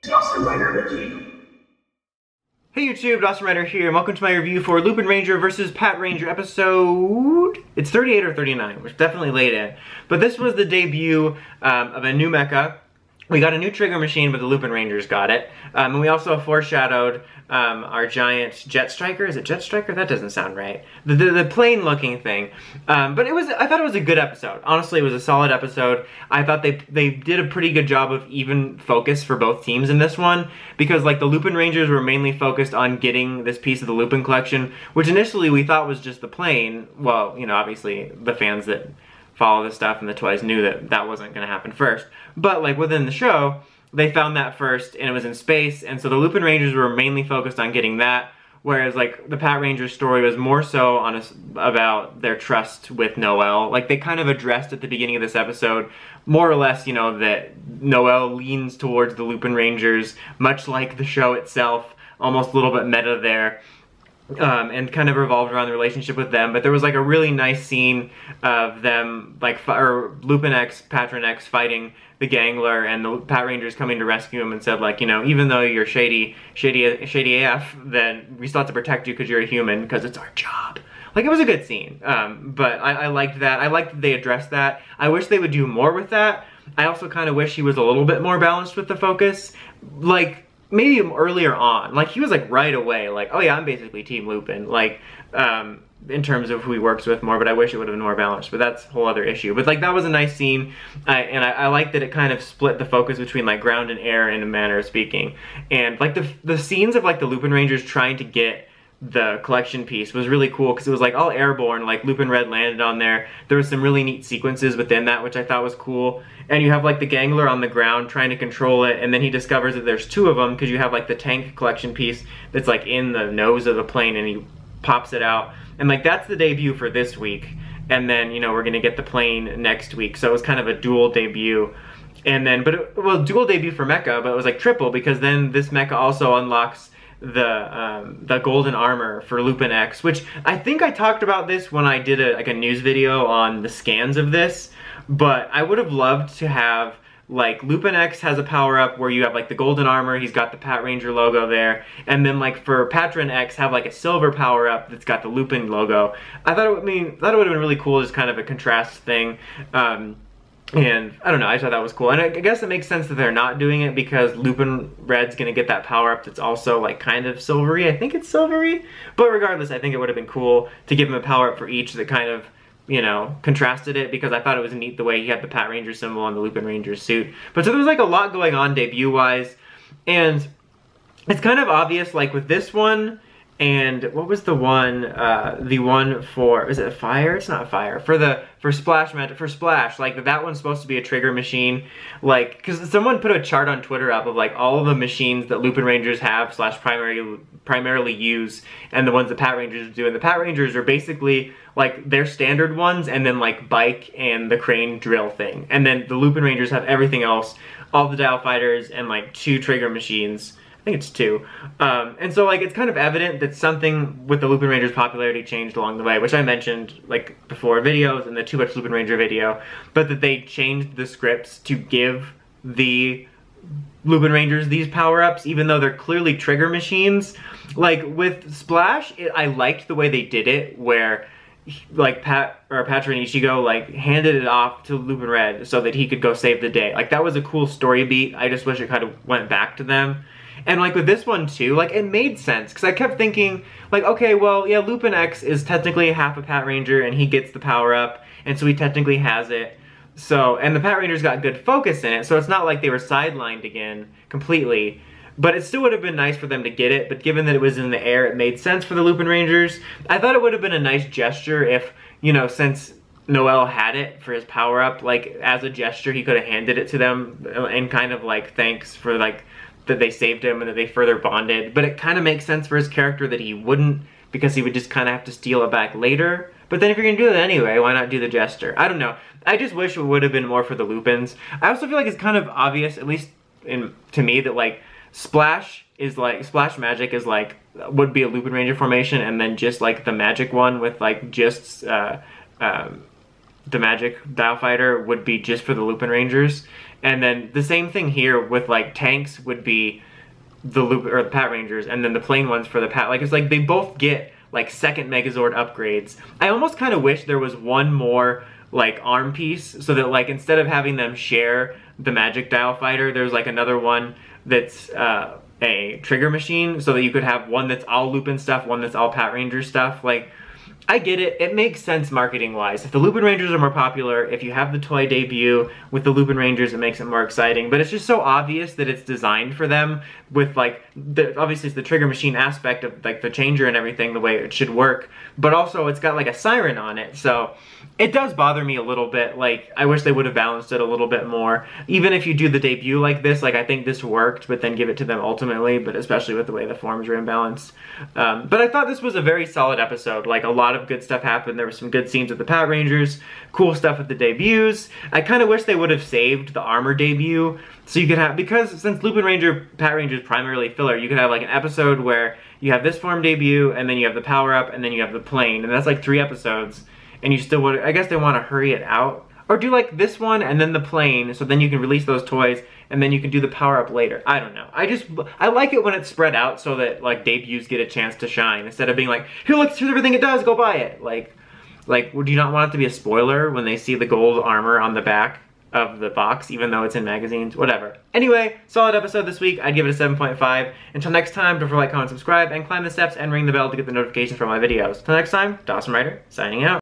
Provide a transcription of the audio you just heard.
Dawson Rider Wiki. Hey YouTube, Dawson Rider here, and welcome to my review for Lupinranger vs. Patranger episode... It's 38 or 39, which is definitely late in. But this was the debut of a new mecha. We got a new trigger machine, but the Lupinrangers got it. And we also foreshadowed our giant jet striker. Is it jet striker? That doesn't sound right. The plane looking thing. But I thought it was a good episode. Honestly, it was a solid episode. I thought they did a pretty good job of even focus for both teams in this one. Because like the Lupinrangers were mainly focused on getting this piece of the Lupin collection, which initially we thought was just the plane. Well, you know, obviously the fans that follow this stuff and the toys knew that that wasn't going to happen first. But like within the show, they found that first and it was in space, and so the Lupinrangers were mainly focused on getting that, whereas like the Patranger story was more so on about their trust with Noel. Like they kind of addressed at the beginning of this episode, more or less, you know, that Noel leans towards the Lupinrangers, much like the show itself, almost a little bit meta there. And kind of revolved around the relationship with them, but there was like a really nice scene of them, like, or Lupin X, Patron X fighting the Gangler, and the Patrangers coming to rescue him and said, like, you know, even though you're shady AF, then we still have to protect you because you're a human, because it's our job. Like, it was a good scene, but I liked that. I liked that they addressed that. I wish they would do more with that. I also kind of wish he was a little bit more balanced with the focus. Like, maybe earlier on, like he was like right away, like, oh yeah, I'm basically Team Lupin, like, in terms of who he works with more, but I wish it would have been more balanced, but that's a whole other issue. But like, that was a nice scene, and I like that it kind of split the focus between like ground and air in a manner of speaking. And like the scenes of like the Lupinrangers trying to get the collection piece was really cool, because it was like all airborne, like Lupin Red landed on there. There was some really neat sequences within that, which I thought was cool. And you have like the Gangler on the ground trying to control it, and then he discovers that there's two of them, because you have like the tank collection piece that's like in the nose of the plane, and he pops it out. And like that's the debut for this week, and then, you know, we're gonna get the plane next week, so it was kind of a dual debut. And then, well, dual debut for Mecha, but it was like triple, because then this Mecha also unlocks the golden armor for Lupin X, which I think I talked about this when I did a news video on the scans of this, but I would have loved to have, like, Lupin X has a power-up where you have like the golden armor, he's got the Patranger logo there, and then like for Patron X have like a silver power-up that's got the Lupin logo. I thought it would have been really cool, just kind of a contrast thing. And I don't know, I thought that was cool. And I guess it makes sense that they're not doing it, because Lupin Red's gonna get that power-up that's also like kind of silvery. I think it's silvery. But regardless, I think it would have been cool to give him a power-up for each that kind of, you know, contrasted it, because I thought it was neat the way he had the Patranger symbol on the Lupinranger suit. But so there was like a lot going on debut-wise, and it's kind of obvious, like with this one, and what was the one for, is it Fire? It's not Fire. For Splash Magic, for Splash, like that one's supposed to be a trigger machine. Like, because someone put a chart on Twitter up of like all of the machines that Lupinrangers have / primarily use, and the ones that Patrangers do. And the Patrangers are basically like their standard ones, and then like Bike and the crane drill thing. And then the Lupinrangers have everything else, all the dial fighters, and like 2 trigger machines. I think it's 2. And so like it's kind of evident that something with the Lupinranger's popularity changed along the way, which I mentioned like before videos in the Too Much Lupinranger video, but that they changed the scripts to give the Lupinrangers these power-ups, even though they're clearly trigger machines. Like with Splash, I liked the way they did it, where like Patron Ichigo like handed it off to Lupin Red so that he could go save the day. Like that was a cool story beat. I just wish it kind of went back to them. And like with this one too, like it made sense, because I kept thinking like, okay, well, yeah, Lupin X is technically half a Patranger and he gets the power up, and so he technically has it. So, and the Patranger's got good focus in it, so it's not like they were sidelined again completely. But it still would have been nice for them to get it, but given that it was in the air, it made sense for the Lupinrangers. I thought it would have been a nice gesture if, you know, since Noel had it for his power up, like as a gesture he could have handed it to them and kind of like thanks for like that they saved him and that they further bonded. But it kind of makes sense for his character that he wouldn't, because he would just kind of have to steal it back later. But then if you're gonna do that anyway, why not do the gesture? I don't know. I just wish it would have been more for the Lupins. I also feel like it's kind of obvious, at least to me, that like Splash Magic is like, would be a Lupinranger formation, and then just like the magic one with like just the magic dial fighter would be just for the Lupinrangers. And then the same thing here with like tanks would be the Patrangers, and then the plain ones for the like it's like they both get like second Megazord upgrades. I almost kind of wish there was one more like arm piece so that like instead of having them share the magic dial fighter, there's like another one that's a trigger machine, so that you could have one that's all Lupin stuff, one that's all Patranger stuff. Like, I get it. It makes sense marketing-wise. If the Lupinrangers are more popular, if you have the toy debut with the Lupinrangers, it makes it more exciting. But it's just so obvious that it's designed for them with, like, obviously it's the trigger machine aspect of, like, the changer and everything, the way it should work. But also, it's got, like, a siren on it, so it does bother me a little bit. Like, I wish they would have balanced it a little bit more. Even if you do the debut like this, like, I think this worked, but then give it to them ultimately, but especially with the way the forms are imbalanced. But I thought this was a very solid episode. Like, a lot of good stuff happened. There were some good scenes with the Patrangers, cool stuff with the debuts. I kind of wish they would have saved the armor debut, so you could have, because since Lupinranger, Patranger is primarily filler, you could have like an episode where you have this form debut, and then you have the power-up, and then you have the plane, and that's like 3 episodes. And you still would, I guess they want to hurry it out. Or do like this one and then the plane, so then you can release those toys and then you can do the power-up later. I don't know. I like it when it's spread out so that like debuts get a chance to shine instead of being like, here, look, here's everything it does, go buy it. Like, would you not want it to be a spoiler when they see the gold armor on the back of the box, even though it's in magazines? Whatever. Anyway, solid episode this week. I'd give it a 7.5. Until next time, don't forget to like, comment, subscribe, and climb the steps and ring the bell to get the notifications from my videos. Until next time, Dawson Ryder, signing out.